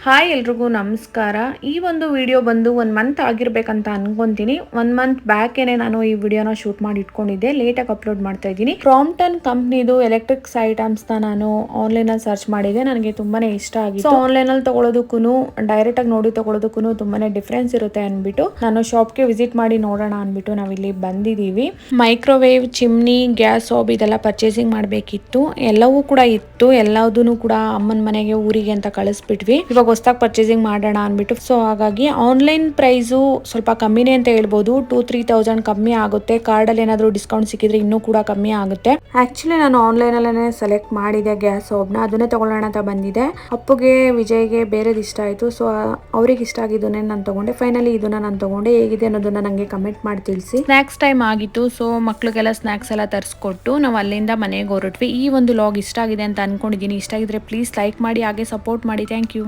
Hi ಎಲ್ರಿಗೂ ನಮಸ್ಕಾರ. ಈ ಒಂದು ವಿಡಿಯೋ ಬಂದು 1 ಮಂತ್ ಆಗಿರ್ಬೇಕಂತ ಅನ್ಕೊಂತೀನಿ. 1 ಮಂತ್ ಬ್ಯಾಕೇನೆ ನಾನು ಈ ವಿಡಿಯೋನ ಶೂಟ್ ಮಾಡಿ ಇಟ್ಕೊಂಡಿದ್ದೆ. ಲೇಟಾಗಿ ಅಪ್ಲೋಡ್ ಮಾಡ್ತಾ ಇದ್ದೀನಿ. ಕ್ರಾಂಪ್ಟನ್ ಕಂಪ್ನಿದು ಎಲೆಕ್ಟ್ರಿಕ್ಸ್ ಐಟಮ್ಸ್ ನ ನಾನು ಆನ್ಲೈನ್ ಅಲ್ಲಿ ಸರ್ಚ್ ಮಾಡಿದೆ. ನನಗೆ ತುಂಬಾನೇ ಇಷ್ಟ ಆಗಿತ್ತು. ಆನ್ಲೈನ್ ಅಲ್ಲಿ ತಗೊಳ್ಳೋದಕ್ಕೂ ಡೈರೆಕ್ಟ್ ಆಗಿ ನೋಡಿ ತಗೊಳ್ಳೋದಕ್ಕೂ ತುಂಬಾನೇ ಡಿಫ್ರೆನ್ಸ್ ಇರುತ್ತೆ ಅನ್ಬಿಟ್ಟು ನಾನು ಶಾಪ್ಗೆ ವಿಸಿಟ್ ಮಾಡಿ ನೋಡೋಣ ಅನ್ಬಿಟ್ಟು ನಾವಿಲ್ಲಿ ಬಂದಿದೀವಿ. ಮೈಕ್ರೋವೇವ್, ಚಿಮ್ನಿ, ಗ್ಯಾಸ್ ಸ್ಟವ್ ಇದೆಲ್ಲ ಪರ್ಚೇಸಿಂಗ್ ಮಾಡಬೇಕಿತ್ತು. ಎಲ್ಲವೂ ಕೂಡ ಇತ್ತು. ಎಲ್ಲದನ್ನು ಕೂಡ ಅಮ್ಮನ ಮನೆಗೆ ಊರಿಗೆ ಅಂತ ಕಳಿಸ್ಬಿಟ್ವಿ. ಇವಾಗ ಹೊಸದಾಗಿ ಪರ್ಚೇಸಿಂಗ್ ಮಾಡೋಣ ಅನ್ಬಿಟ್ಟು. ಸೊ ಹಾಗಾಗಿ ಆನ್ಲೈನ್ ಪ್ರೈಸು ಸ್ವಲ್ಪ ಕಮ್ಮಿನೇ ಅಂತ ಹೇಳ್ಬೋದು. 2-3,000 ಕಮ್ಮಿ ಆಗುತ್ತೆ. ಕಾರ್ಡ್ ಅಲ್ಲಿ ಏನಾದ್ರು ಡಿಸ್ಕೌಂಟ್ ಸಿಕ್ಕಿದ್ರೆ ಇನ್ನೂ ಕೂಡ ಕಮ್ಮಿ ಆಗುತ್ತೆ. ಆಕ್ಚುಲಿ ನಾನು ಆನ್ಲೈನ್ ಅಲ್ಲೇ ಸೆಲೆಕ್ಟ್ ಮಾಡಿದೆ ಗ್ಯಾಸ್ ಸ್ಟವ್ನ. ಅದನ್ನೇ ತಗೊಳ್ಳೋಣ ಅಂತ ಬಂದಿದೆ. ಅಪ್ಪುಗೆ, ವಿಜಯ್ಗೆ ಬೇರೆದು ಇಷ್ಟ ಆಯ್ತು. ಸೊ ಅವ್ರಿಗೆ ಇಷ್ಟ ಆಗಿದ್ದನ್ನೇ ನಾನು ತಗೊಂಡೆ. ಫೈನಲಿ ಇದನ್ನ ನಾನು ತಗೊಂಡೆ. ಹೇಗಿದೆ ಅನ್ನೋದನ್ನ ನಂಗೆ ಕಮೆಂಟ್ ಮಾಡಿ ತಿಳಿಸಿ. ಸ್ನಾಕ್ಸ್ ಟೈಮ್ ಆಗಿತ್ತು. ಸೊ ಮಕ್ಳಿಗೆಲ್ಲ ಸ್ನಾಕ್ಸ್ ಎಲ್ಲ ತರಿಸ್ಕೊಟ್ಟು ನಾವು ಅಲ್ಲಿಂದ ಮನೆಗೆ ಹೊರಟ್ವಿ. ಈ ಒಂದು ಲಾಗ್ ಇಷ್ಟ ಆಗಿದೆ ಅಂತ ಅನ್ಕೊಂಡಿದ್ದೀನಿ. ಇಷ್ಟ ಆಗಿದ್ರೆ ಪ್ಲೀಸ್ ಲೈಕ್ ಮಾಡಿ, ಹಾಗೆ ಸಪೋರ್ಟ್ ಮಾಡಿ. Thank you.